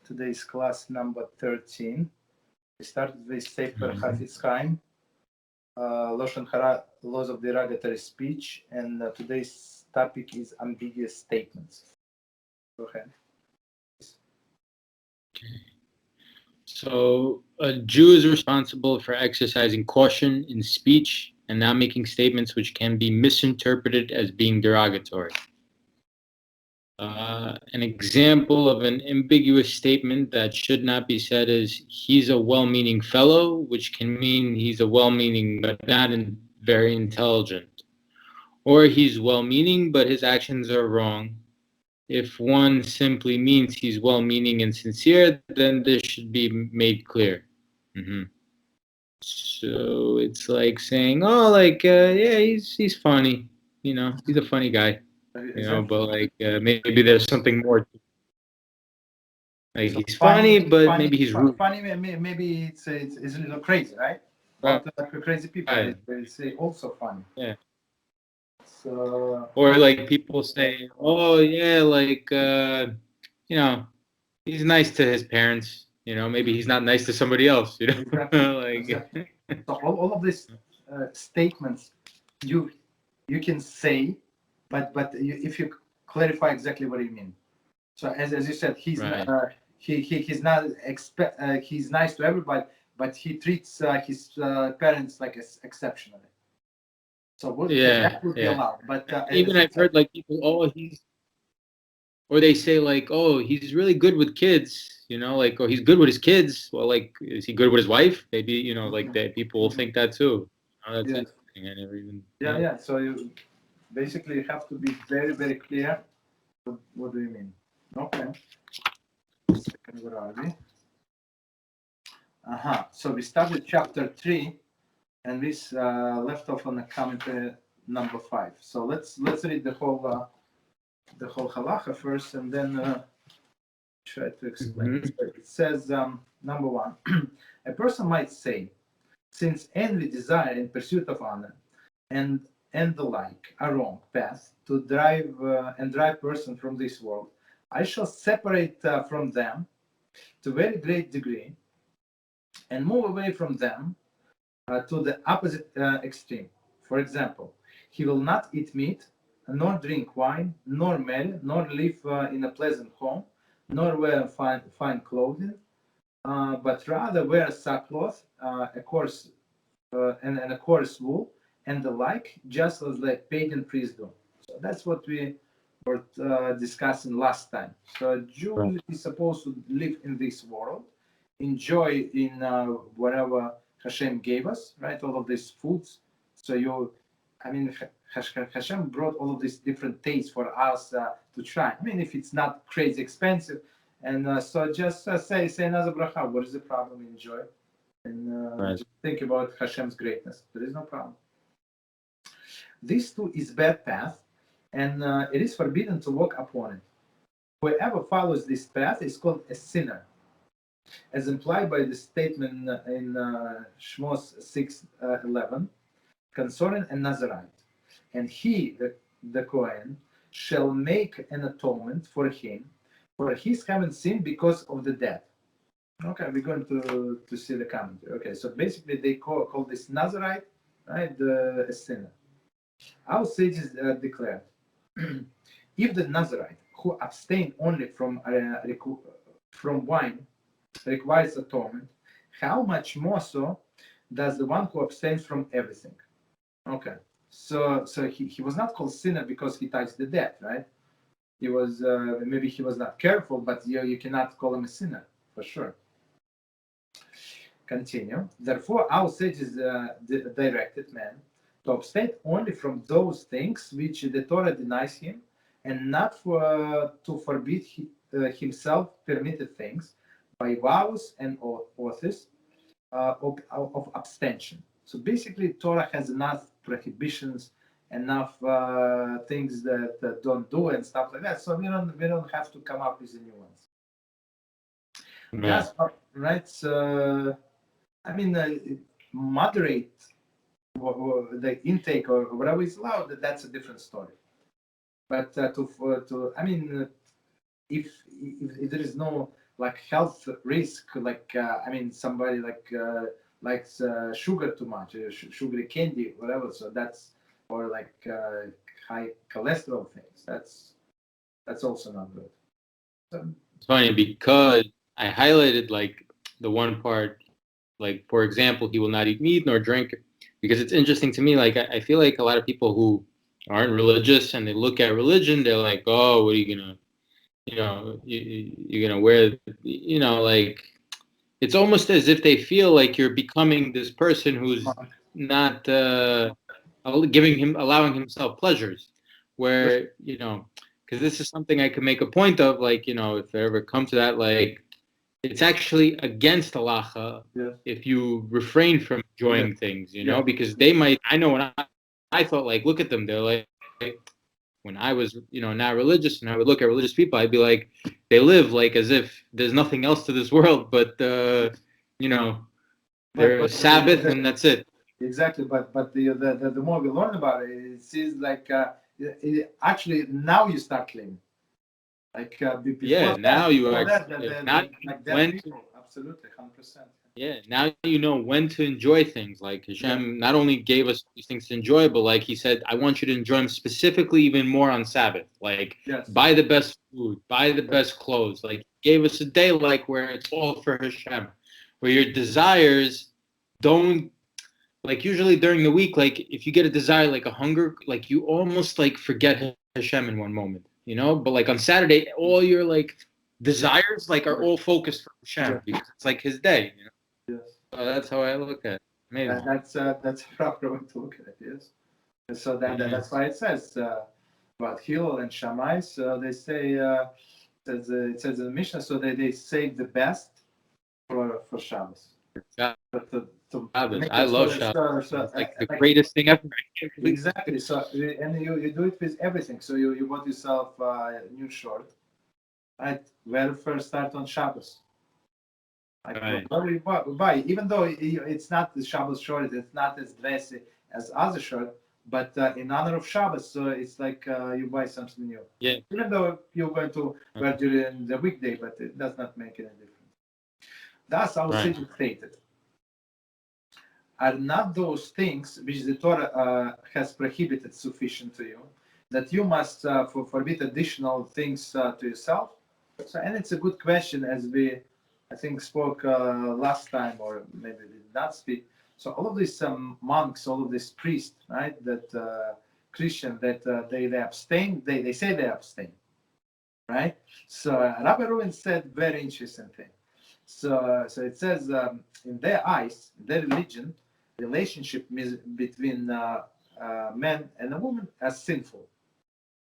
today's class number 13. We started with Sefer Hafetz Chaim, Lashon Hara, laws of derogatory speech, and today's topic is ambiguous statements. Go ahead. Okay. So a Jew is responsible for exercising caution in speech and not making statements which can be misinterpreted as being derogatory. An example of an ambiguous statement that should not be said is, he's a well-meaning fellow, which can mean he's a well-meaning but not very intelligent. Or he's well-meaning but his actions are wrong. If one simply means he's well-meaning and sincere, then this should be made clear. So it's like saying, oh, like, yeah, he's funny. You know, he's a funny guy. You know, but like maybe there's something more. Like, so he's funny, but maybe he's rude. Funny, maybe it's a little crazy, right? But crazy people, right. They say also funny. Yeah. So. Or like people say, oh yeah, like you know, he's nice to his parents. You know, maybe he's not nice to somebody else. You know, exactly. like. Exactly. So all of these statements you can say, but if you clarify exactly what you mean. So as you said, he's right. He's not he's nice to everybody, but he treats his parents like exceptionally. So that would be allowed. But even I've heard like people, oh, or they say like, oh, he's really good with kids. You know, like, oh, he's good with his kids. Well, like, is he good with his wife? Maybe, you know, like that people will think that too. Oh, that's interesting. I never even. Yeah. So you basically have to be very, very clear. What do you mean? Okay. Second, where are we? So we started chapter 3, and we left off on the commentary number 5. So let's read the whole halacha first, and then try to explain. So it says, number 1, a person might say, since envy, desire, and pursuit of honor, and the like are wrong paths to drive person from this world, I shall separate from them to a very great degree and move away from them to the opposite extreme. For example, he will not eat meat, nor drink wine, nor marry, nor live in a pleasant home, nor wear fine clothing, but rather wear sackcloth, a coarse wool, and the like, just as like pagan priests do. So that's what we were discussing last time. So a Jew is supposed to live in this world, enjoy in whatever HaShem gave us, right? All of these foods. So HaShem brought all of these different tastes for us to try. I mean, if it's not crazy expensive, and so just say another bracha. What is the problem? Enjoy, and just think about Hashem's greatness. There is no problem. This too is bad path, and it is forbidden to walk upon it. Whoever follows this path is called a sinner, as implied by the statement in Shmos 6:11 concerning a Nazarite. And he, the Kohen, shall make an atonement for him, for his having sinned because of the death. Okay, we're going to see the commentary. Okay, so basically they call this Nazarite, right, a sinner. Our sages declared, if the Nazarite who abstained only from wine requires atonement, how much more so does the one who abstains from everything? Okay, so he was not called sinner because he touched the death, right? He was maybe he was not careful, but you cannot call him a sinner for sure. Continue. Therefore, our sages directed man to abstain only from those things which the Torah denies him, and not to forbid himself permitted things by vows and oaths of abstention. So basically, Torah has enough prohibitions, enough things that don't do and stuff like that. So we don't have to come up with the new ones. That's right. So I mean, moderate the intake or whatever is allowed. That's a different story. But if there is no like health risk, like somebody likes sugar too much, sugary candy, whatever. So that's, or like high cholesterol things. That's also not good. So, it's funny because I highlighted like the one part, like for example, he will not eat meat nor drink, because it's interesting to me. Like I feel like a lot of people who aren't religious and they look at religion, they're like, oh, what are you gonna, you're gonna wear, like it's almost as if they feel like you're becoming this person who's not allowing himself pleasures, where because this is something I could make a point of, like if it ever comes to that, like it's actually against halacha if you refrain from enjoying things, because they might. I know when I thought, like, look at them, they're like when I was not religious, and I would look at religious people, I'd be like, they live like as if there's nothing else to this world but their Sabbath, and that's it. Exactly, but the more we learn about it, it seems like actually now you start cleaning. Like before now you are absolutely 100%. Yeah, now you know when to enjoy things. Like HaShem not only gave us these things to enjoy, but like he said, I want you to enjoy them specifically even more on Sabbath. Like buy the best food, buy the best clothes. Like he gave us a day like where it's all for HaShem, where your desires don't, like usually during the week, like if you get a desire like a hunger, like you almost like forget HaShem in one moment, But like on Saturday, all your like desires like are all focused for HaShem because it's like his day. Yes. So that's how I look at it. Amazing. That's a proper way to look at it. Yes. And so that's why it says about Hillel and Shammai. So they say it says in the Mishnah. So they save the best for Shabbos. I love Shabbos. It's like the greatest thing ever. Exactly. So and you do it with everything. So you bought yourself a new shirt, right? Well, first start on Shabbos. Like buy, even though it's not the Shabbos shirt, it's not as dressy as other shirt, but in honor of Shabbos, so it's like you buy something new. Yeah. Even though you're going to wear during the weekday, but it does not make any difference. Thus, our city stated are not those things which the Torah has prohibited sufficient to you, that you must forbid additional things to yourself. So, and it's a good question, as we I think spoke last time, or maybe did not speak. So all of these monks, all of these priests, right? That Christian, that they abstain. They say they abstain, right? So Rabbi Reuven said very interesting thing. So it says in their eyes, their religion, relationship between man and a woman as sinful.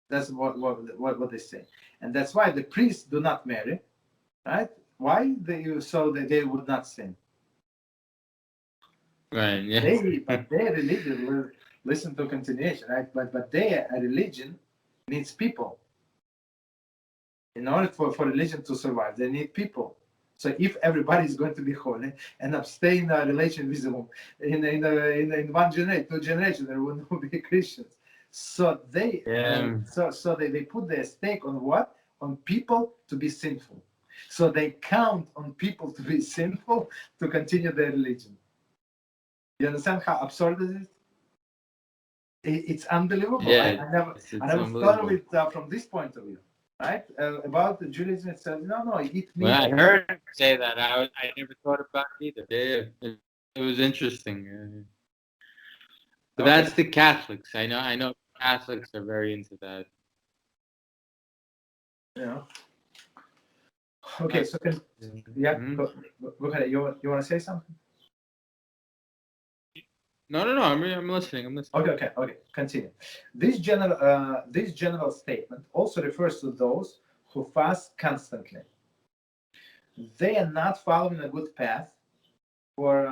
That's what they say, and that's why the priests do not marry, right? Why? So they would not sin. Right. Yeah. But their religion, listen to continuation, right? But their religion needs people. In order for religion to survive, they need people. So if everybody is going to be holy and abstain relation with them in one generation, 2 generations, there will not be Christians. So they put their stake on what? On people to be sinful. So they count on people to be sinful to continue their religion. You understand how absurd it is? It's unbelievable. Yeah, I never thought of it from this point of view. Right? About the Judaism, it says, no, eat meat. When I heard him say that, I never thought about it either. Yeah, it was interesting. But that's the Catholics. I know Catholics are very into that. Yeah. Okay, so go ahead. You want to say something? No. I'm listening. Okay. Continue. This general statement also refers to those who fast constantly. They are not following a good path. For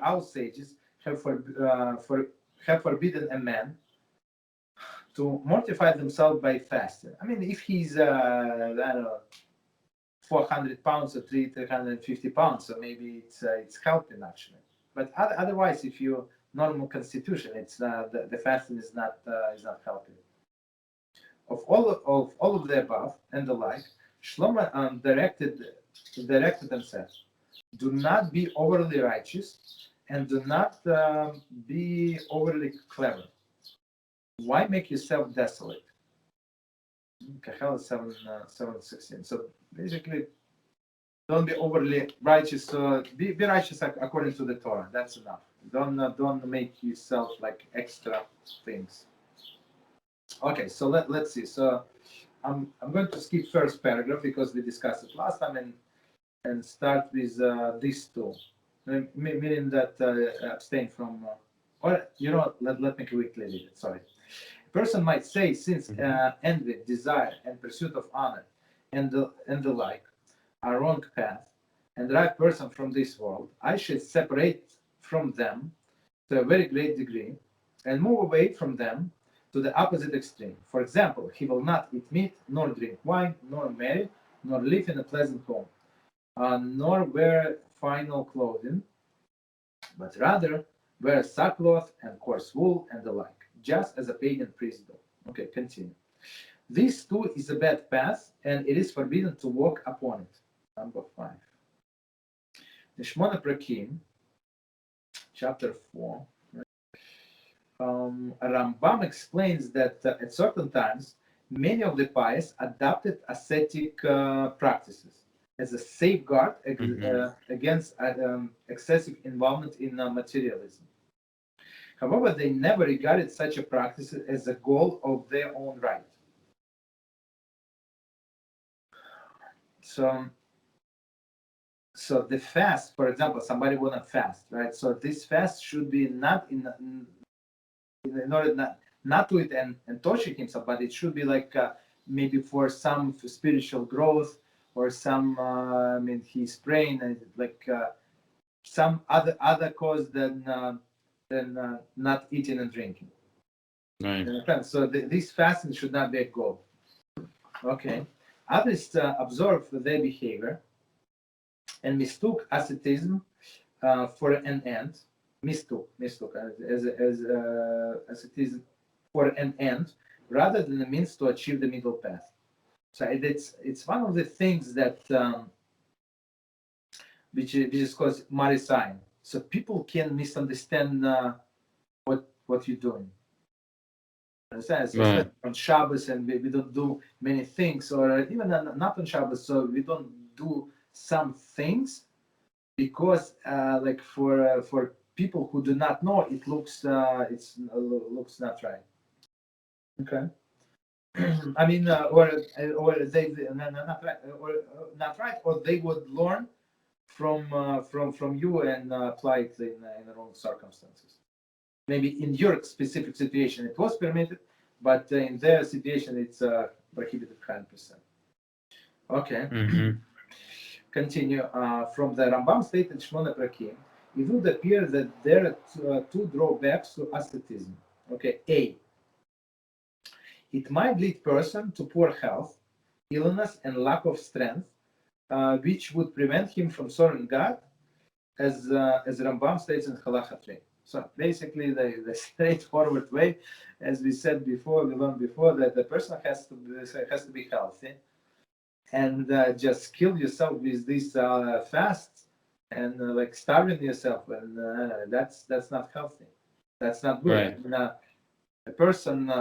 our sages have forbidden a man to mortify themselves by fasting. I mean, if he's I don't know, 400 pounds or 350 pounds, so maybe it's helping actually. But otherwise, if you normal constitution, it's the fasting is not helping. Of all of the above and the like, Shlomo directed directed and said, do not be overly righteous and do not be overly clever. Why make yourself desolate? Kahal 7:16. So basically, don't be overly righteous. Be righteous according to the Torah. That's enough. Don't make yourself like extra things. Okay, so let's see. So I'm going to skip first paragraph because we discussed it last time and start with these two, meaning that abstain from. Or let me quickly read it. Sorry. A person might say, since envy, desire, and pursuit of honor, and the like, are wrong path, and the right person from this world, I should separate from them to a very great degree, and move away from them to the opposite extreme. For example, he will not eat meat, nor drink wine, nor marry, nor live in a pleasant home, nor wear fine clothing, but rather wear sackcloth and coarse wool and the like, just as a pagan priest do. Okay, continue. This too is a bad path, and it is forbidden to walk upon it. Number 5. The Shmona Prakim, chapter 4. Rambam explains that at certain times, many of the pious adopted ascetic practices as a safeguard against excessive involvement in materialism. However, they never regarded such a practice as a goal of their own right. So the fast, for example, somebody want to fast, right? So this fast should be not in order not to it and torture himself, but it should be like maybe for some spiritual growth or some he's praying and like some other cause than not eating and drinking. Right. So this fasting should not be a goal. Okay. Others observe their behavior and mistook asceticism for an end. Mistook as asceticism for an end rather than a means to achieve the middle path. So it's one of the things that which is called maricine. So people can misunderstand what you're doing. Understand? So Right. on Shabbos, and we don't do many things, or even not on Shabbos, so we don't do some things because, like for people who do not know, it looks looks not right. Okay. I mean, or they not right, or not right, or they would learn from you and apply it in the wrong circumstances. Maybe in your specific situation it was permitted, but in their situation it's prohibited 100%. Okay. Continue. From the Rambam stated Shmona Prakim, it would appear that there are two drawbacks to asceticism. Okay. A. It might lead person to poor health, illness, and lack of strength, which would prevent him from serving God, as Rambam states in Halacha 3. So basically, the straightforward way, as we said before, we learned before, that the person has to be healthy, and just kill yourself with these fasts and like starving yourself, and that's not healthy. That's not good. Right. A person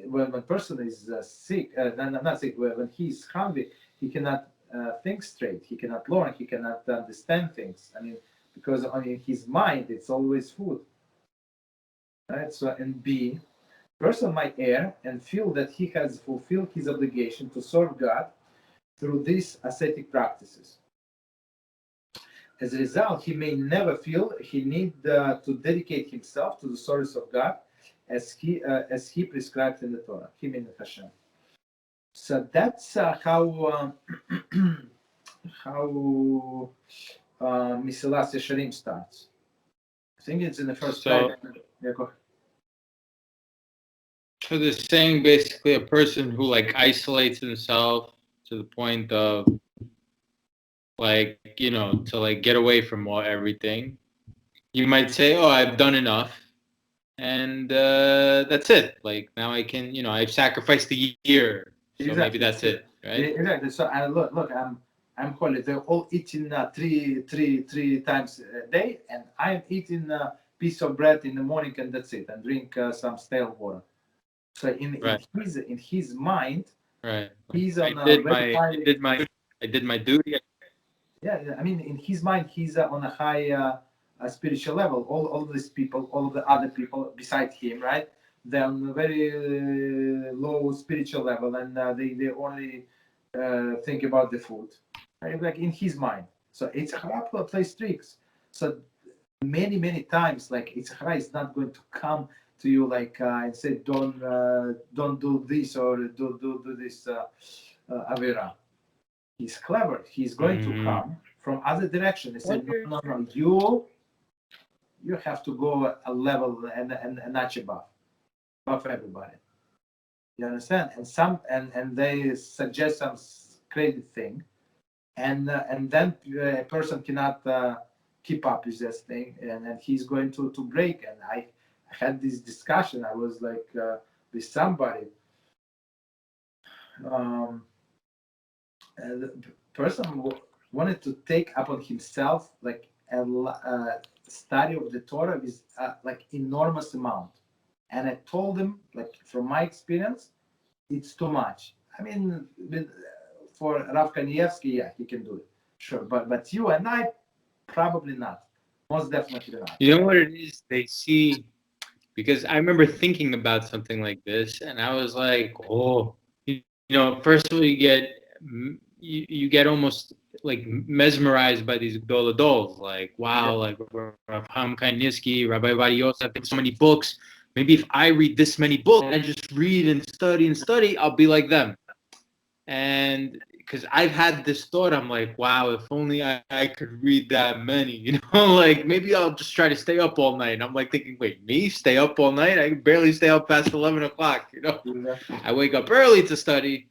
when a person is sick, not sick, when he's hungry, he cannot think straight. He cannot learn. He cannot understand things. I mean, because in his mind, it's always food. Right. So, and B, person might err and feel that he has fulfilled his obligation to serve God through these ascetic practices. As a result, he may never feel he need to dedicate himself to the service of God as he prescribed in the Torah, him in HaShem. So that's how Mesilas Yesharim starts. I think it's in the first paragraph. Yeah, go ahead. So they're saying basically a person who like isolates himself to the point of like, to like get away from everything. You might say, oh, I've done enough. And that's it. Like now I can, I've sacrificed a year. So exactly. Maybe that's it, right? Exactly. So look, I'm holy. They're all eating three times a day, and I'm eating a piece of bread in the morning, and that's it, and drink some stale water. So in his mind, Right. he's on I did my duty. I mean, in his mind, he's on a high spiritual level. All of these people, all of the other people beside him, right? They're on a very low spiritual level, and they only think about the food, right? Like in his mind. So it's a plays tricks. So many times, like it's is not going to come to you like and say don't do this or do this avera. He's clever. He's going to come from other direction. He said, no, you have to go a level and a notch above everybody. You understand? And they suggest some crazy thing, and then a person cannot keep up with this thing, and he's going to break. And I had this discussion. I was like with somebody. The person wanted to take upon himself like a study of the Torah with like enormous amount, and I told him, like from my experience, it's too much. I mean, for Rav Kanievsky, yeah, he can do it, sure, but you and I, probably not. Most definitely not. You know what it is? They see, because I remember thinking about something like this, and I was like, oh, you know, first of all, you get almost like mesmerized by these Gdoladol, like wow, like Rav Chaim Kanievsky, Rabbi Yosef, so many books. Maybe if I read this many books, and I just read and study, I'll be like them. And because I've had this thought, I'm like, wow, if only I could read that many, you know, like maybe I'll just try to stay up all night. And I'm like thinking, wait, me stay up all night? I can barely stay up past 11 o'clock, you know. I wake up early to study,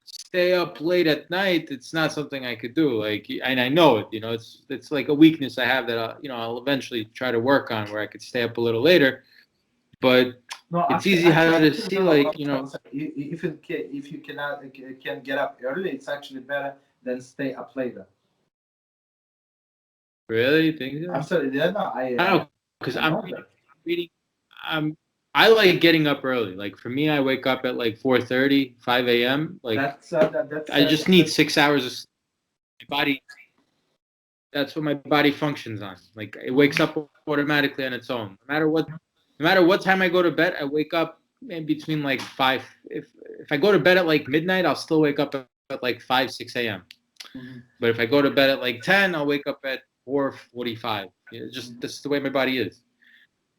stay up late at night. It's not something I could do. Like, and I know it, you know, it's like a weakness I have that I'll eventually try to work on, where I could stay up a little later. But it's easy how to see, like, you know. If you can get up early, it's actually better than stay up later. Really? You think so? I'm sorry. Yeah, no, I don't know, because I'm reading. I like getting up early. Like for me, I wake up at like 4:30, 5 a.m. Like I just need 6 hours of sleep. My body. That's what my body functions on. Like it wakes up automatically on its own. No matter what time I go to bed, I wake up in between like 5. If I go to bed at like midnight, I'll still wake up at like 5, 6 a.m. But if I go to bed at like 10, I'll wake up at 4:45. Just that's the way my body is.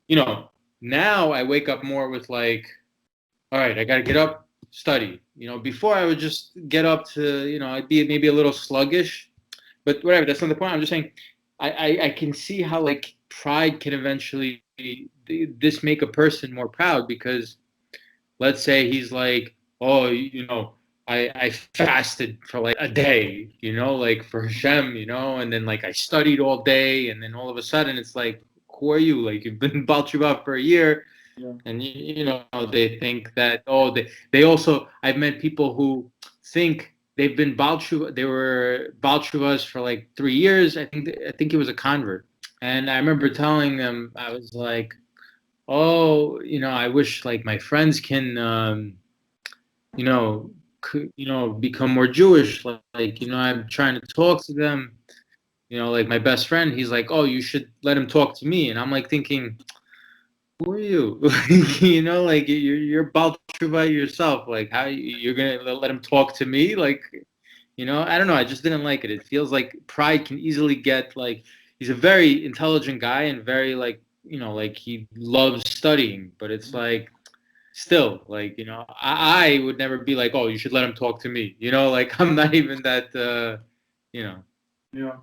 You know, now I wake up more with like, all right, I got to get up, study. You know, before I would just get up to, you know, I'd be maybe a little sluggish, but whatever. That's not the point. I'm just saying, I can see how like pride can eventually this make a person more proud, because let's say he's like, oh, you know, I fasted for like a day, you know, like for HaShem, you know, and then like I studied all day, and then all of a sudden it's like, who are you? Like you've been Baal Tshuva for a year, and you know they think that they also, I've met people who think they've been Baal Tshuva, they were Baal Tshuvas for like 3 years. I think he was a convert, and I remember telling them, I was like, oh, you know, I wish like my friends can you know, become more Jewish. Like, you know, I'm trying to talk to them. You know, like my best friend, he's like, oh, you should let him talk to me. And I'm like thinking, who are you? You know, like you're Baal Tshuva yourself. Like how you're going to let him talk to me? Like, you know, I don't know. I just didn't like it. It feels like pride can easily get like, he's a very intelligent guy and very like, you know, like he loves studying, but it's like, still, like, you know, I would never be like, oh, you should let him talk to me. You know, like I'm not even that, you know. Yeah.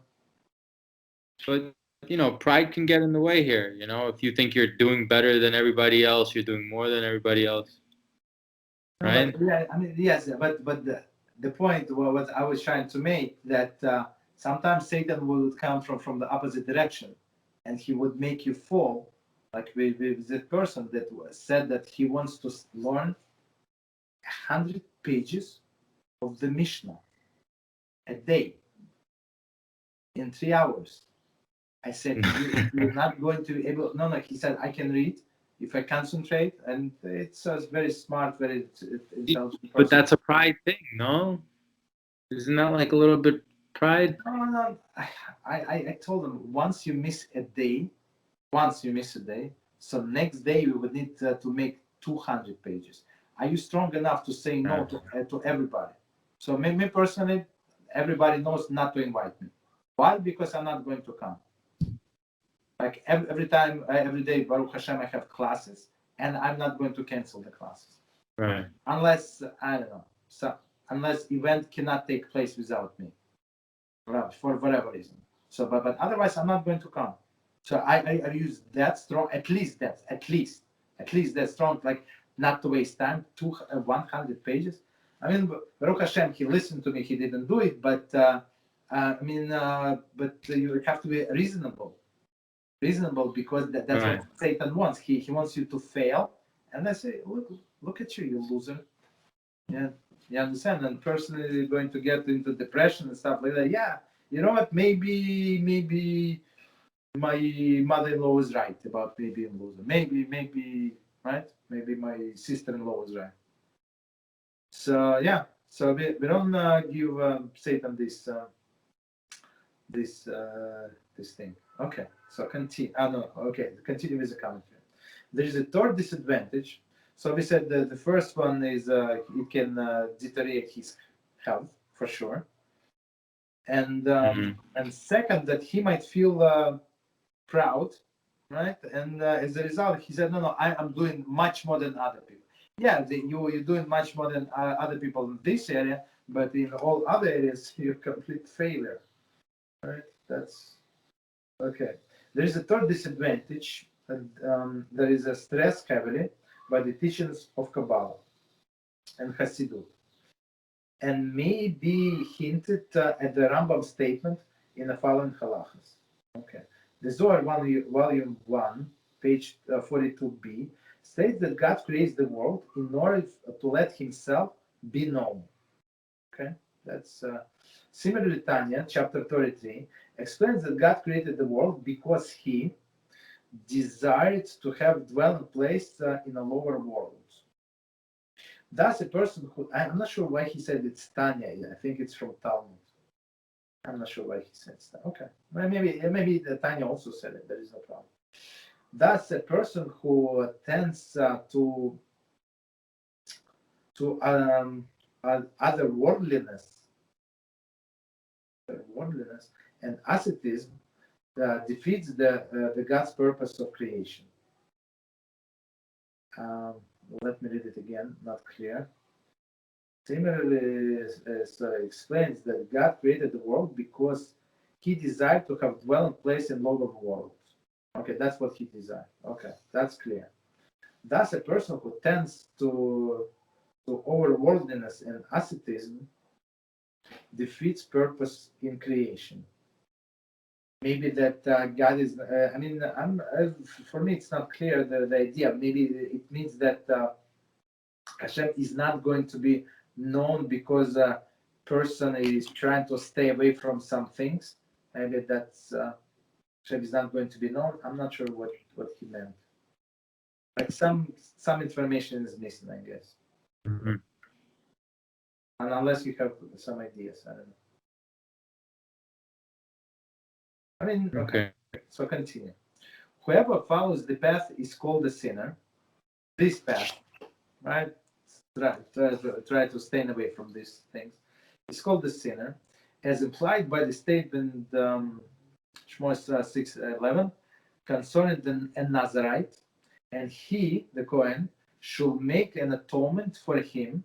But, you know, pride can get in the way here. You know, if you think you're doing better than everybody else, you're doing more than everybody else. Right? No, yeah, I mean, yes, but the point, what I was trying to make, that sometimes Satan will come from the opposite direction, and he would make you fall, like with that person that said that he wants to learn 100 pages of the Mishneh a day. in 3 hours. I said, you're not going to be able. No, he said, I can read if I concentrate. And it's a very smart, very intelligent person. But that's a pride thing, no? Isn't that like a little bit pride? No. I told him, once you miss a day, so next day we would need to make 200 pages. Are you strong enough to say no to everybody? So me personally, everybody knows not to invite me. Why? Because I'm not going to come. Like every day, Baruch Hashem, I have classes, and I'm not going to cancel the classes. Right. Unless, I don't know, unless event cannot take place without me, for whatever reason. So, but otherwise, I'm not going to come. So I use that strong, at least that strong, like not to waste time, 100 pages. I mean, Baruch Hashem, he listened to me, he didn't do it, but but you have to be reasonable because that's right. What Satan wants. He wants you to fail, and I say, look at you, you loser. Yeah, you understand? And personally, you're going to get into depression and stuff like that. Yeah, you know what? Maybe my mother-in-law was right about me being a loser. Maybe right? Maybe my sister-in-law was right. So yeah, so we don't give Satan this thing. Okay, so continue. Continue with the commentary. There is a third disadvantage. So we said the first one is it can deteriorate his health for sure, and second, that he might feel proud, right? And as a result, he said, no, I'm doing much more than other people. Yeah, you're doing much more than other people in this area, but in all other areas, you're complete failure. Right? That's okay. There is a third disadvantage. There is a stress heavily by the teachings of Kabbalah and Hasidut, and may be hinted at the Rambam statement in the following halachas. Okay. The Zohar, volume 1, page 42b, states that God creates the world in order to let himself be known. Okay, that's similarly, Netanya, chapter 33, explains that God created the world because he desired to have dwelling place in a lower world. Thus, a person who, I'm not sure why he said it's Tanya, I think it's from Talmud. I'm not sure why he said that. Okay, maybe the Tanya also said it. There is no problem. Thus, a person who tends to otherworldliness and asceticism defeats the God's purpose of creation. Let me read it again. Not clear. Similarly, explains that God created the world because he desired to have dwelling place in lower worlds. Okay, that's what he desired. Okay, that's clear. Thus, a person who tends to overworldliness and asceticism defeats purpose in creation. Maybe that God is. For me, it's not clear the idea. Maybe it means that Hashem is not going to be known because a person is trying to stay away from some things. Maybe that's Hashem is not going to be known. I'm not sure what he meant. Like some information is missing, I guess. Mm-hmm. And unless you have some ideas, I don't know. Okay. So continue. Whoever follows the path is called a sinner. This path, right? Try to stay away from these things. It's called the sinner, as implied by the statement Shmos 6:11 concerning a Nazarite, and he, the Kohen, should make an atonement for him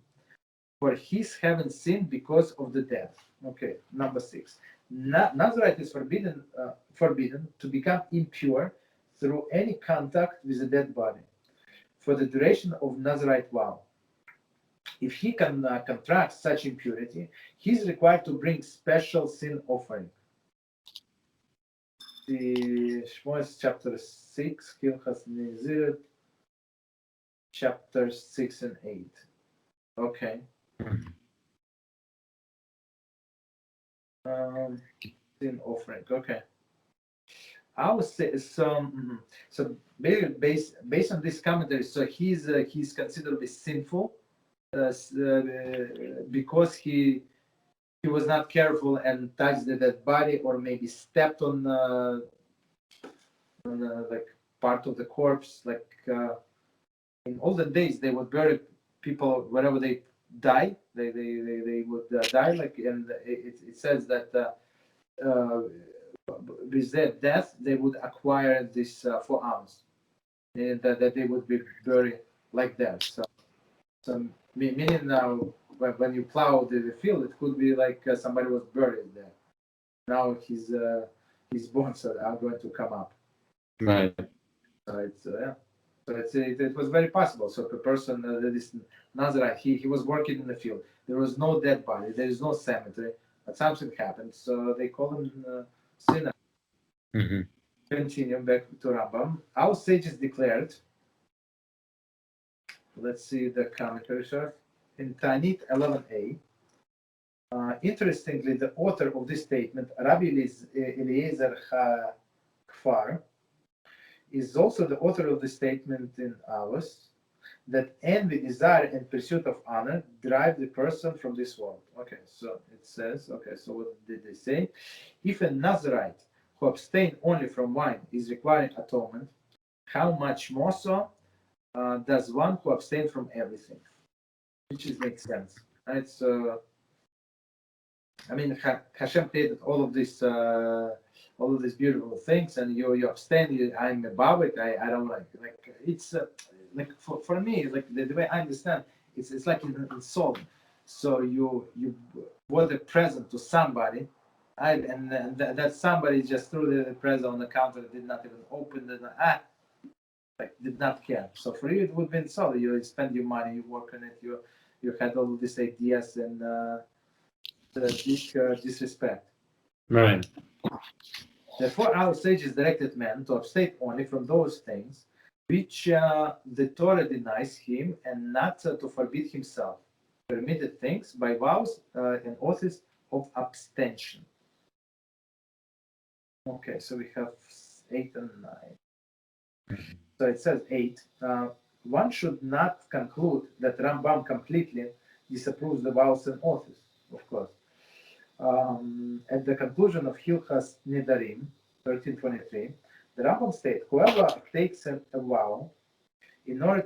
for his having sinned because of the death. Okay, number 6. Nazarite is forbidden to become impure through any contact with a dead body for the duration of Nazarite vow. If he can contract such impurity, he is required to bring special sin offering. The Shmos chapter 6, Hilchot Nizir, chapter 6 and 8. Okay. Sin offering. Okay. I would say so. So based on this commentary, so he's considerably sinful because he was not careful and touched the dead body, or maybe stepped on like part of the corpse. Like in olden days, they would bury people wherever they die. They would die. Like, and it says that with their death, they would acquire this forearms, and that they would be buried like that. So meaning now, when you plow the field, it could be like somebody was buried there. Now his bones are going to come up. Right. So it's yeah. So it was very possible. So the person that is Nazarite, he was working in the field. There was no dead body. There is no cemetery. But something happened. So they call him sinner. Mm-hmm. Continue back to Rambam. Our sages declared. Let's see the commentary, sir. In Tanit 11a. Interestingly, the author of this statement, Rabbi Eliezer Kfar, is also the author of the statement in ours, that envy, desire, and pursuit of honor drive the person from this world. Okay, so it says, okay, so what did they say? If a Nazarite who abstained only from wine is requiring atonement, how much more so does one who abstained from everything? Which makes sense. It's I mean, HaShem created all of these beautiful things, and you abstain. I'm above it. I don't like it's like for me, like the way I understand, it's like in salt. So you bought a present to somebody, and that somebody just threw the present on the counter, did not even open it, like did not care. So for you, it would be solid. You spend your money, you work on it, you had all these ideas and disrespect. Right. Therefore, our sages directed man to abstain only from those things which the Torah denies him, and not to forbid himself permitted things by vows and oaths of abstention. Okay, so we have 8 and 9. So it says 8. One should not conclude that Rambam completely disapproves the vows and oaths, of course. At the conclusion of Hilchot Nedarim 13:23, the Rambam states, whoever takes a vow in order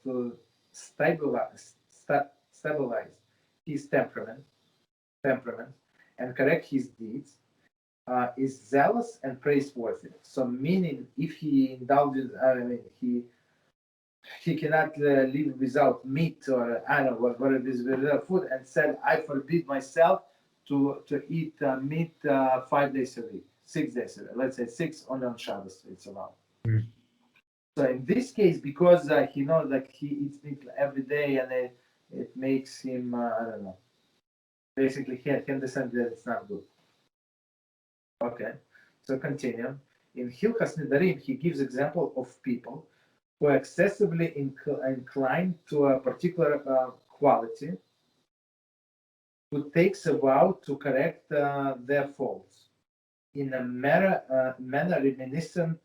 to stabilize his temperament and correct his deeds is zealous and praiseworthy. So meaning, if he indulges, he cannot live without meat, or I don't know what it is, without food, and said, I forbid myself to eat meat 5 days a week, 6 days a week. Let's say 6 only on Shabbos it's allowed. Mm. So in this case, because he knows that he eats meat every day, and it makes him I don't know. Basically, he understands that it's not good. Okay, so continue. In Hilchot Nedarim, he gives example of people who are excessively inclined to a particular quality, who takes a vow to correct their faults in a manner reminiscent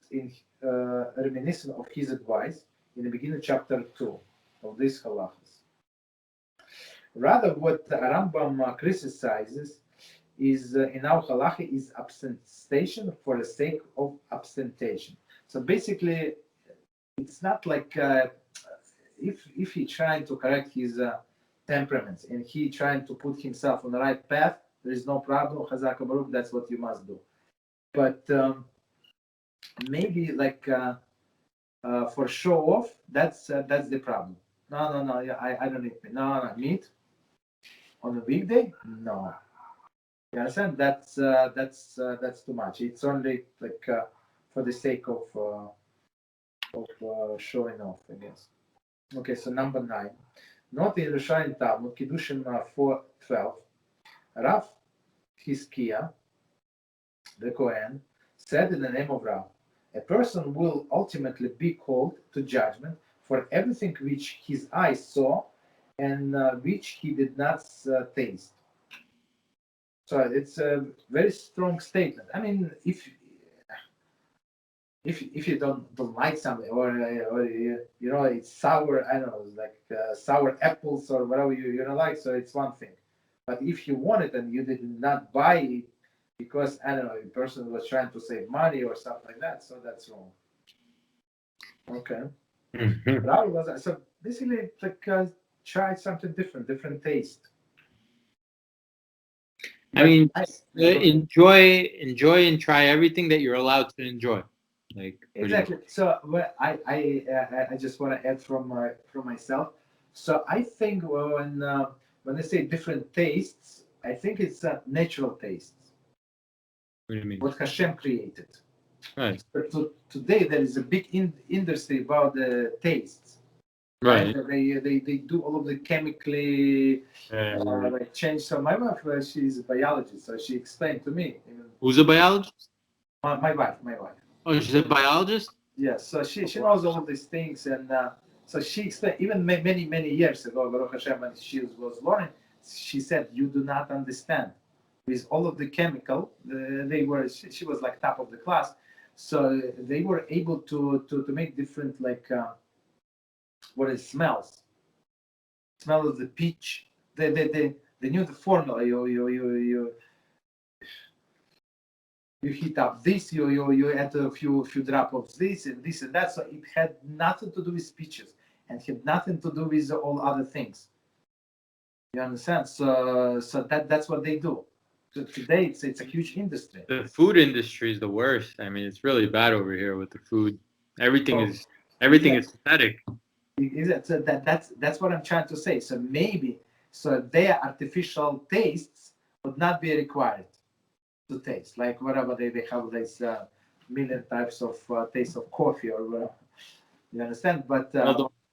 of his advice in the beginning of chapter 2 of this halachas. Rather, what Rambam criticizes is in our halacha is abstention for the sake of abstention. So basically, it's not like if he trying to correct his temperaments and he trying to put himself on the right path, there is no problem. Chazak Baruch, that's what you must do. But maybe like for show off, that's the problem. No, I don't eat meat. No, meat on a weekday? No. You understand? That's too much. It's only like for the sake of showing off, I guess. Okay, so number 9. Not in Yerushalayim Talmud, Kiddushin 4:12. Rav Hizkiah, the Kohen, said in the name of Rav, a person will ultimately be called to judgment for everything which his eyes saw and which he did not taste. So it's a very strong statement. I mean, if you don't like something, or it's sour, I don't know, like sour apples or whatever you don't like, so it's one thing. But if you want it and you did not buy it because, I don't know, a person was trying to save money or something like that, so that's wrong. Okay. So basically, it's like try something different taste. I mean, enjoy and try everything that you're allowed to enjoy. Like exactly. So I just want to add from myself. So I think when I say different tastes, I think it's natural tastes. What do you mean? What HaShem created. Right. But today there is a big industry about the tastes. Right. They do all of the chemically like change. So my wife, she's a biologist, so she explained to me. Who's a biologist? My wife. Oh, she's a biologist? Yes, so she knows all of these things, and so she explained, even many years ago, Baruch Hashem, when she was learning, she said, you do not understand. With all of the chemical, she was like top of the class, so they were able to make different, like, what it smells. Smell of the peach. They knew the formula. You heat up this, you add a few drop of this and this and that. So it had nothing to do with peaches and had nothing to do with all other things. You understand? So that's what they do. So today it's a huge industry. The food industry is the worst. I mean, it's really bad over here with the food. Everything is synthetic. So that's what I'm trying to say. So maybe their artificial tastes would not be required to taste, like whatever they have these million types of taste of coffee or whatever. You understand? But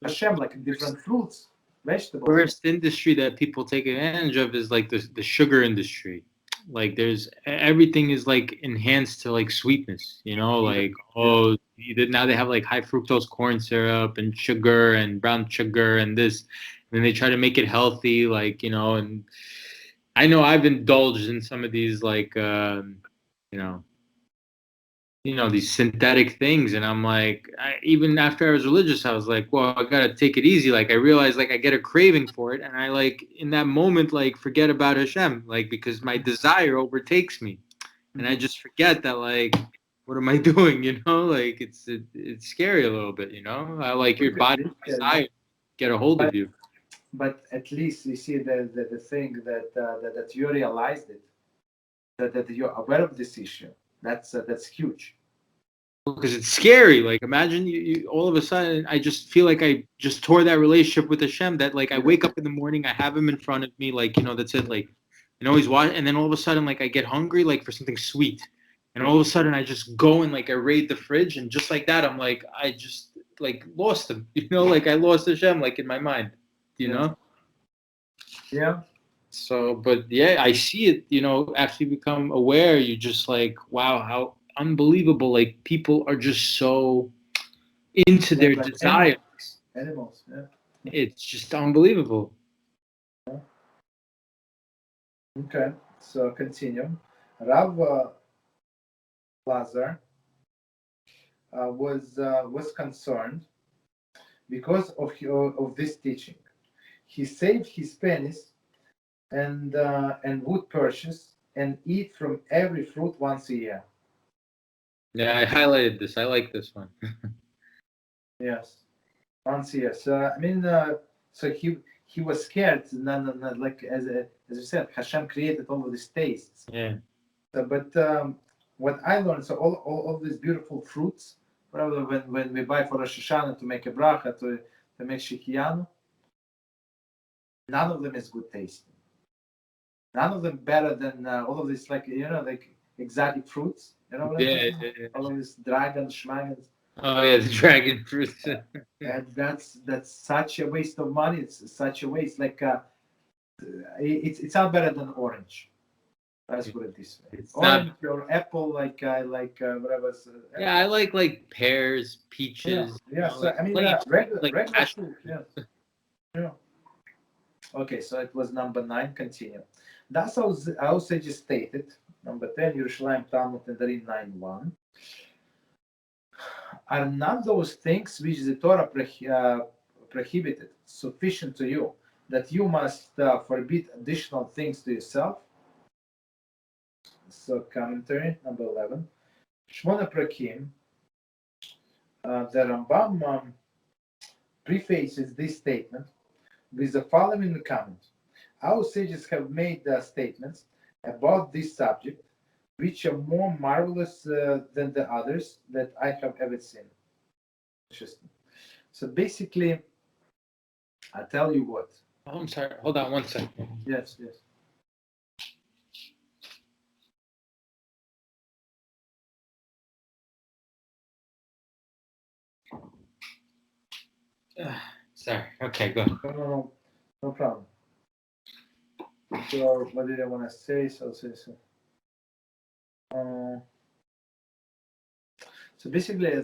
Hashem, like different fruits, vegetables. The worst industry that people take advantage of is like the sugar industry. Like everything is like enhanced to like sweetness, like now they have like high fructose corn syrup and sugar and brown sugar and this, and then they try to make it healthy, like, and I know I've indulged in some of these like these synthetic things, and I'm like, even after I was religious, I was like, well, I gotta take it easy. Like I realized, like I get a craving for it, and I like in that moment, like forget about Hashem, like because my desire overtakes me, and I just forget that, like, what am I doing? Like it's scary a little bit, I like your body desire get a hold of you. But at least you see the thing that you realized it, that you're aware of this issue. That's huge. Because it's scary. Like imagine you all of a sudden, I just feel like I just tore that relationship with Hashem. That like I wake up in the morning, I have him in front of me, like that's it. Like he's watching, and then all of a sudden, like I get hungry, like for something sweet, and all of a sudden I just go and like I raid the fridge, and just like that, I'm like I just like lost him. Like I lost Hashem, like in my mind. Yeah. So, but yeah, I see it. After you become aware, you just like, wow, how unbelievable. Like people are just so into their like desires. Animals, yeah. It's just unbelievable. Okay, so continue. Rav Lazar was concerned because of this teaching. He saved his pennies and would purchase and eat from every fruit once a year. Yeah, I highlighted this. I like this one. Yes, once a year. So I mean, so he was scared. No, like as you said, Hashem created all of these tastes. Yeah. So, but what I learned, so all of these beautiful fruits, probably when we buy for Rosh Hashanah to make a bracha to make shikiyanu, none of them is good tasting. None of them better than all of this, like like exotic fruits. You know what I'm saying? Yeah. All of these dragons, schmagons. Oh yeah, the dragon fruit. And that's such a waste of money. It's such a waste. Like it's not better than orange. Let's put it this way. It's Orange not, or apple, like whatever. yeah, I like pears, peaches. Yeah. So I mean, regular fruit. Yeah. Okay, so it was number 9. Continue. That's how our sages stated. Number 10, Yerushalayim Talmud Nedarim 9:1. Are not those things which the Torah prohibited sufficient to you, that you must forbid additional things to yourself? So commentary number 11. Shmona Prakim. The Rambam prefaces this statement with the following comment. Our sages have made statements about this subject which are more marvelous than the others that I have ever seen. Interesting. So basically, I tell you what. Oh, I'm sorry. Hold on one second. Yes. Sorry. Okay, go. No problem. So what did I want to say? So basically,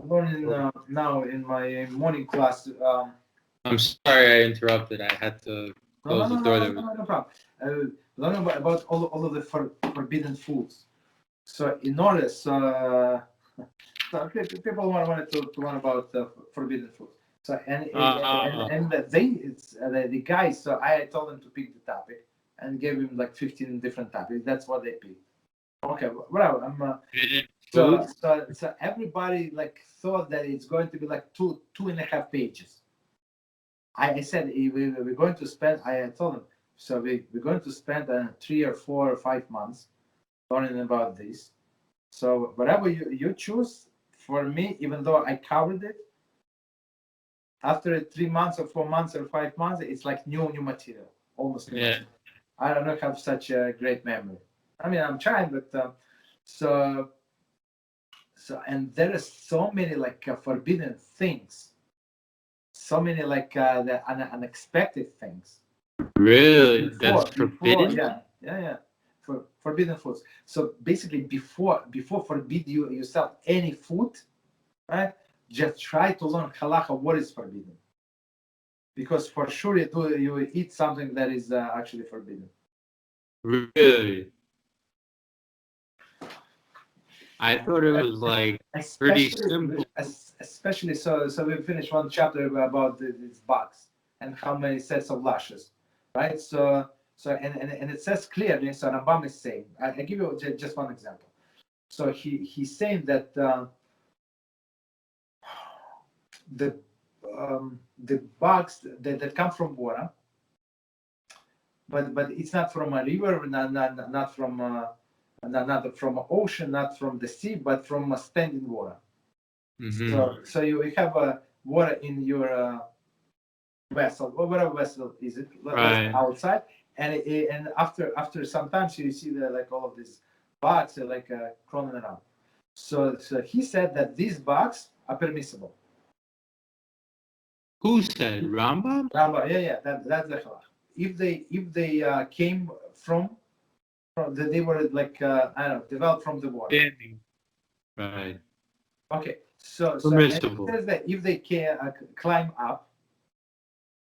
learning now in my morning class. I'm sorry I interrupted. I had to close the door. No problem. Learning about all of the forbidden foods. So in order, so people wanted to learn about forbidden foods. So and the guys. So I told them to pick the topic and gave him like 15 different topics. That's what they picked. Okay, whatever. So everybody like thought that it's going to be like two and a half pages. I said we're going to spend. I told them so we're going to spend 3 or 4 or 5 months learning about this. So whatever you choose for me, even though I covered it, after 3 months or 4 months or 5 months, it's like new material, almost new. Yeah. I don't have such a great memory. I mean, I'm trying, but so and there are so many like forbidden things, so many like the unexpected things. Really? That's forbidden? Yeah. For forbidden foods. So basically, before forbid yourself any food, right? Just try to learn halacha what is forbidden, because for sure you eat something that is actually forbidden. Really? I thought it was like pretty simple. Especially so we finished one chapter about these bugs and how many sets of lashes, right? So and it says clearly. So Rambam is saying, I give you just one example. So he's saying that the bugs that come from water, but it's not from a river, not from an ocean, not from the sea, but from a standing water. Mm-hmm. So you have water in your vessel, or whatever vessel is it, right, outside, and after sometimes you see like all of these bugs like crawling around. So he said that these bugs are permissible. Who said? Rambam? Rambam, yeah. That's the halach. If they came from they were like I don't know, developed from the water. Standing. Right. Okay. So permissible. It says that if they can climb up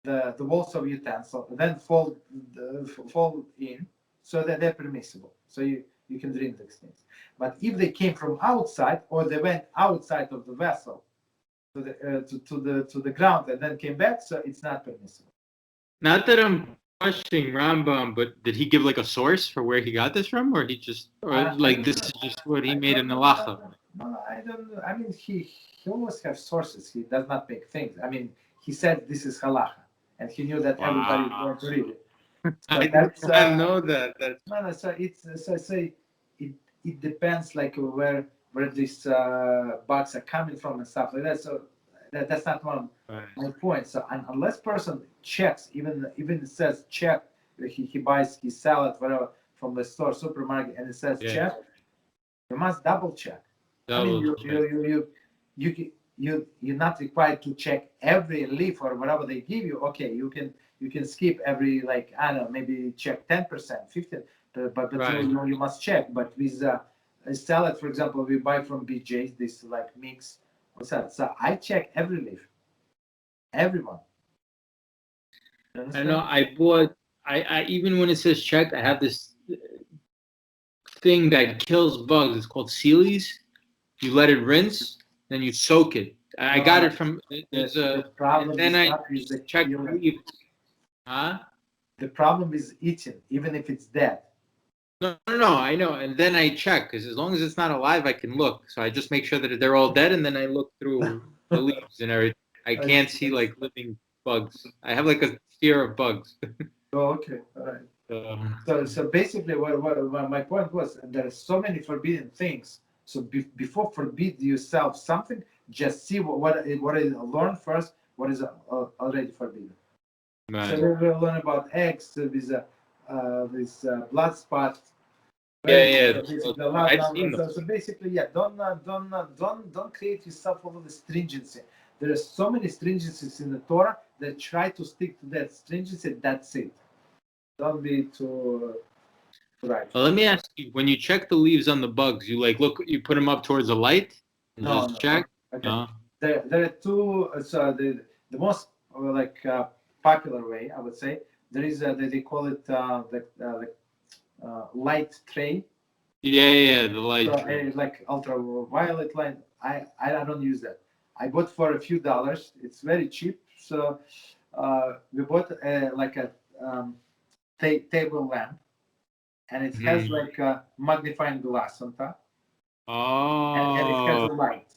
the walls of utensil, then fall in, so that they're permissible. So you can drink these things. But if they came from outside, or they went outside of the vessel to the ground and then came back, so it's not permissible. Not that I'm questioning Rambam, but did he give like a source for where he got this from, or he just, this is just what he made in the halacha? No, I don't know. I mean, he always has sources. He does not make things. I mean, he said this is halacha, and he knew that everybody is going to read it. So I know that. No. So it depends, like where these bugs are coming from and stuff like that. So that's not one of my points. So unless person checks, even it says check, he buys his salad whatever from the store supermarket and it says check, you must double check. I mean, you're not required to check every leaf or whatever they give you. Okay, you can skip every, like, I don't know, maybe check 10%, 15%, but you must check. But with a salad, for example, we buy from BJ's, this like mix. What's that? So I check every leaf, everyone. You I understand? know I bought. I even when it says checked, I have this thing that kills bugs. It's called Sealy's. You let it rinse, then you soak it. I got it from there's The a, and problem then is I not with the check the killing. leaves. Huh? The problem is eating, even if it's dead. No, I know. And then I check because as long as it's not alive, I can look. So I just make sure that they're all dead, and then I look through the leaves and everything. I can't see like living bugs. I have like a fear of bugs. Oh, okay, all right. So, So basically, what my point was, there are so many forbidden things. So before forbid yourself something, just see what is learn first. What is already forbidden. So right. we will learn about eggs with blood spot. Yeah, Right? yeah. So basically, a lot I've number. seen them. So basically, yeah, don't create yourself all of the stringency. There are so many stringencies in the Torah that try to stick to that stringency. That's it. Don't be too right. Well, let me ask you: when you check the leaves on the bugs, you like look, you put them up towards the light and No, just check. okay. No. There are two. So the most popular way, I would say, there is they call it light tray. Yeah, the light. So like ultraviolet light. I don't use that. I bought for a few dollars. It's very cheap. So we bought like a table lamp, and it has like a magnifying glass on top, and it has a Oh. light.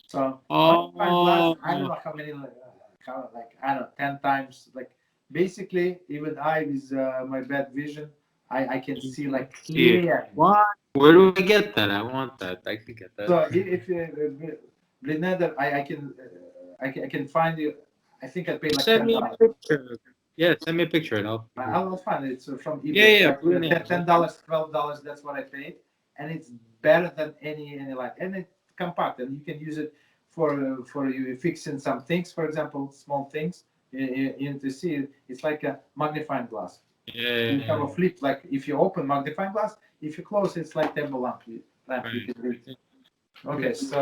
So magnifying glass. Oh. I don't know how many I don't know 10 times. Like basically, even I with my bad vision, I can see like See it. clear. What? Where do I get that? I want that. I can get that. So if Blineder, I can find you. I think I paid like Send me $10. a picture. Yeah, send me a picture and I'll figure it out. I'll find it. It's from Yeah, eBay. yeah, Like brilliant. $10, $12. That's what I paid, and it's better than any light. And it's compact, and you can use it for you fixing some things. For example, small things. You need to see it. It's like a magnifying glass. Yeah, You have a flip. Like if you open magnifying glass, if you close, it's like table lamp. You can read. Okay, so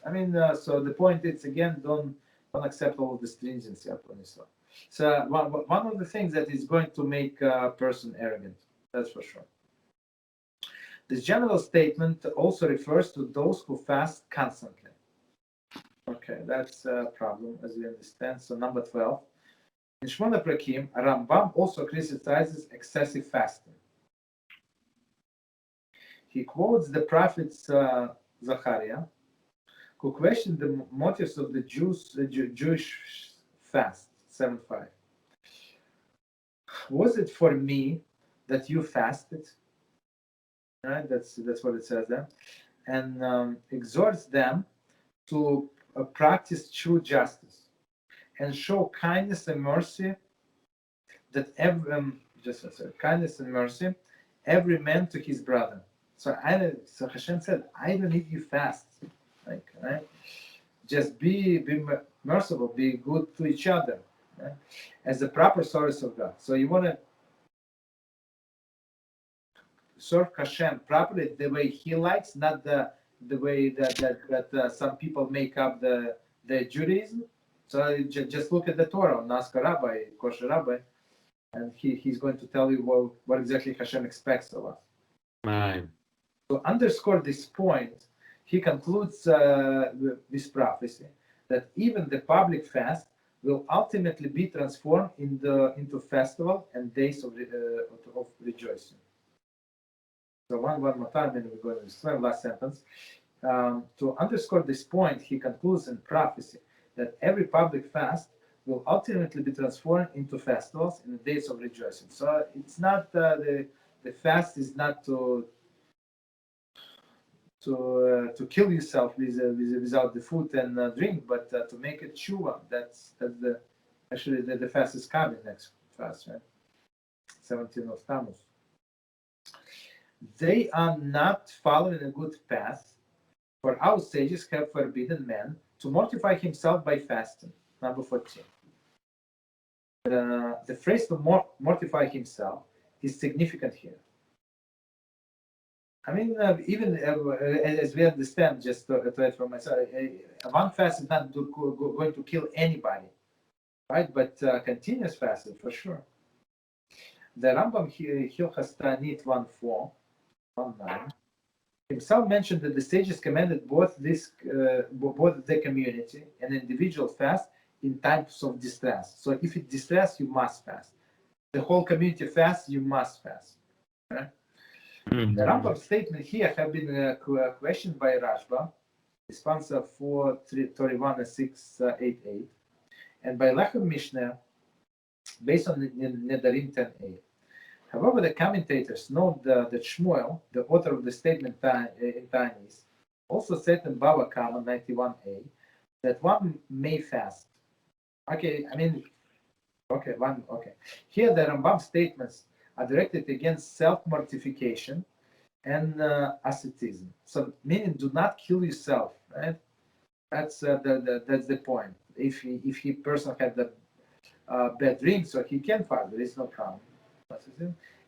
I mean, so the point is again, don't accept all of the stringency upon yourself. So one of the things that is going to make a person arrogant, that's for sure. This general statement also refers to those who fast constantly. Okay, that's a problem, as we understand. So number 12. In Shmona Prakim, Rambam also criticizes excessive fasting. He quotes the prophet Zachariah, who questioned the motives of the Jewish fast, 7:5. Was it for me that you fasted? Right, that's what it says there, and exhorts them to practice true justice and show kindness and mercy. That kindness and mercy, every man to his brother. So Hashem said, I don't need you fast, like right. Just be merciful, be good to each other, right? As the proper service of God. So you want to serve Hashem properly the way He likes, not the way that some people make up the Judaism. So just look at the Torah, ask a rabbi, kosher rabbi, and he's going to tell you what exactly Hashem expects of us. right. To underscore this point, he concludes this prophecy that even the public fast will ultimately be transformed into festival and days of rejoicing. So one more time, and we're going to explain last sentence. To underscore this point, he concludes in prophecy that every public fast will ultimately be transformed into festivals and days of rejoicing. So it's not the fast is not to kill yourself without the food and drink, but to make it tshuva. That's the actually the fast is coming next fast, right? 17 of Tammuz. They are not following a good path, for our sages have forbidden man to mortify himself by fasting. Number 14. The phrase to mortify himself is significant here. I mean, even as we understand, just to add from myself, one fast is not going to kill anybody. right? But continuous fasting for sure. The Rambam Hilchot Ta'anit 1:4-19 himself mentioned that the sages commanded both the community and individual fast in times of distress. So if it's distress, you must fast. The whole community fasts, you must fast. Right? Mm-hmm. The Rambam statement here have been questioned by Rashba, response 4:31 and 6:88, and by Lachem Mishneh, based on Nedarim 10a. However, the commentators note that Shmuel, the author of the statement in Tanis, also said in Bava Kama 91a that one may fast. Okay. Here, the Rambam statements are directed against self-mortification and asceticism. So, meaning, do not kill yourself. Right? That's the point. If he person had the bad dream, so he can fast. There is no problem.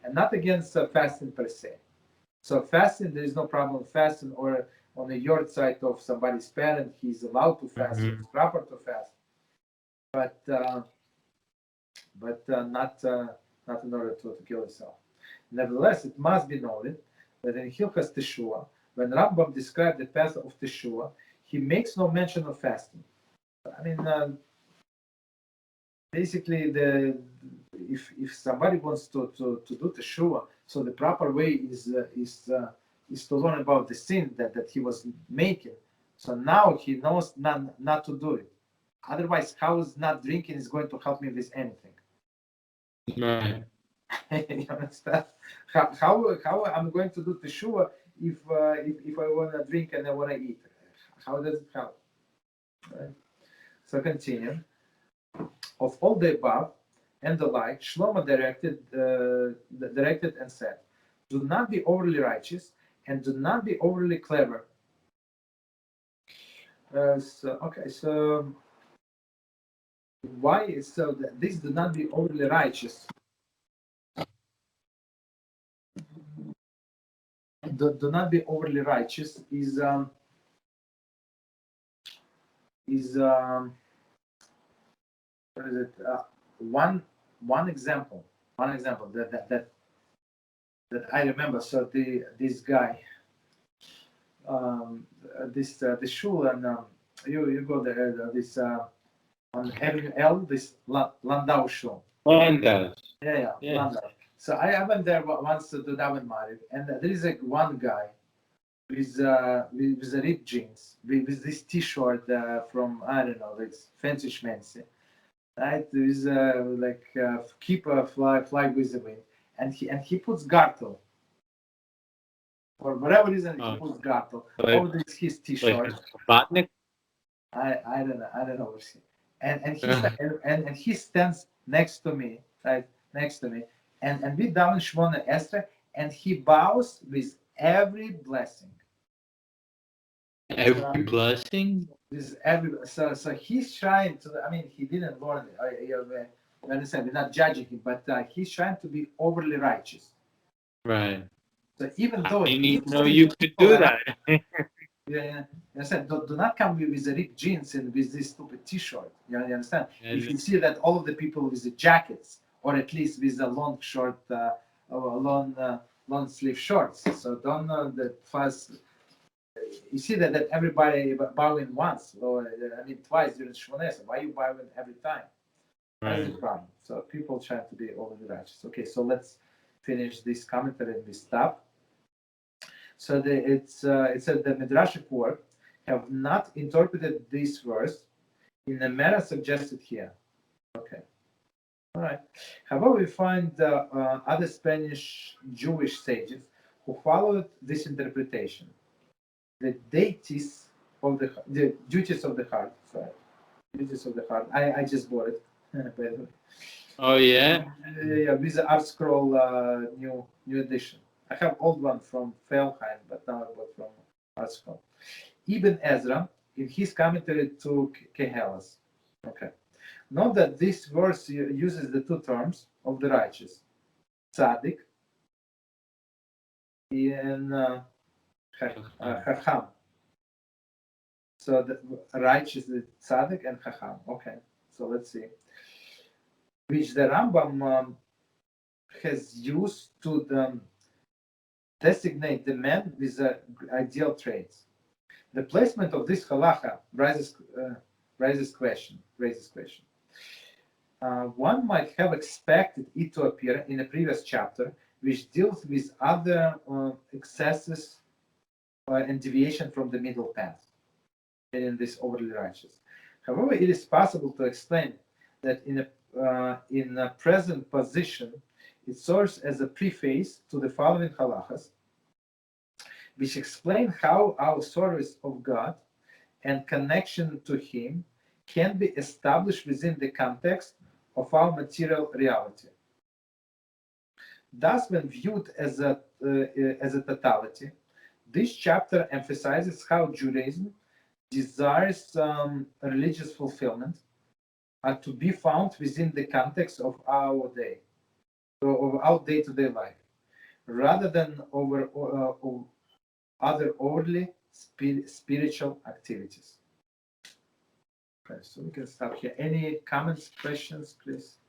And not against fasting per se. So fasting, there is no problem fasting, or on the yard side of somebody's parent, he's allowed to fast. Mm-hmm. It's proper to fast, but not in order to kill himself. Nevertheless, it must be noted that in Hilchot Teshuva, when Rambam described the path of Teshuva, he makes no mention of fasting. I mean, basically, if somebody wants to do Teshuva, so the proper way is to learn about the sin that he was making. So now he knows not to do it. Otherwise, how is not drinking is going to help me with anything? Right. You understand? How I'm going to do Teshuva if I want to drink and I want to eat? How does it help? Right? So continue. Of all the above and the like, Shlomo directed and said, "Do not be overly righteous and do not be overly clever." So why is so that this do not be overly righteous? Do not be overly righteous is what is it? One example that I remember. So this guy, the shul, and you go there. This on Avenue L, this Landau shul. Landau. Yeah. Landau. So I went there once to daven Mariv, and there is one guy with the ripped jeans, with this T-shirt from I don't know, like fancy schmancy. Right, with keep fly with the wind, and he puts gartel for whatever reason. He puts gartel over his T-shirt. Like I don't know what he. And he stands next to me, right next to me, and we down Shmona Esrei, and he bows with every blessing. Every blessing. So he's trying to. I mean, he didn't learn it. You understand? We're not judging him, but he's trying to be overly righteous. Right. So even though I didn't know you could do that. Yeah. I said, do not come with the ripped jeans and with this stupid T-shirt. You understand? If you see that all of the people with the jackets, or at least with the long short, long sleeve shorts. So don't the first. You see that everybody bowing once, or twice during Shmones. Why are you bowing every time? That's the problem. So people try to be overly righteous. Okay, so let's finish this commentary and we stop. So it said the Midrashic work have not interpreted this verse in the manner suggested here. Okay. All right. However, we find other Spanish Jewish sages who followed this interpretation. The duties of the heart. Sorry, duties of the heart. I just bought it. By the way. Oh yeah. Yeah, with the Art Scroll new edition. I have old one from Felheim, but now I bought from Art Scroll. Ibn Ezra, in his commentary to Kehelas. Okay. Note that this verse uses the two terms of the righteous, tzaddik and chacham. So the righteous is tzaddik and chacham. Okay. So let's see. Which the Rambam has used to designate the man with ideal traits. The placement of this halacha raises question. One might have expected it to appear in a previous chapter, which deals with other excesses and deviation from the middle path, in this overly righteous. However, it is possible to explain that in a present position, it serves as a preface to the following halachas, which explain how our service of God and connection to Him can be established within the context of our material reality. Thus, when viewed as a totality, this chapter emphasizes how Judaism desires religious fulfillment are to be found within the context of our day-to-day life, rather than over other overly spiritual activities. Okay, so we can stop here. Any comments, questions, please?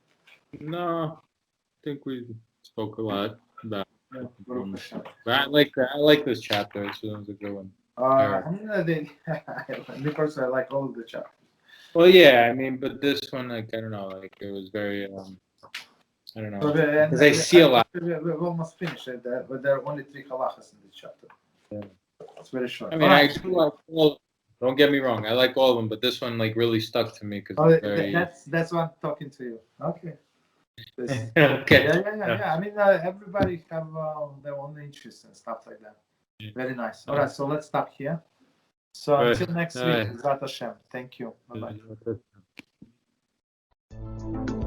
No, I think we spoke a lot about it. Yeah, But I like this chapter. This one's a good one. Me personally, I like all of the chapters. Well, yeah, I mean, but this one, like, I don't know, like, it was very, I don't know, because I see a lot. We almost finished it, but there are only 3 halachas in this chapter. Yeah. It's very short. I mean, I actually like all. Don't get me wrong, I like all of them, but this one like really stuck to me because it's very. That's why I'm talking to you. Okay. Okay. Yeah. I mean, everybody have their own interests and stuff like that. Yeah. Very nice. All right, so let's stop here. So until next week, HaShem. Thank you. Bye bye.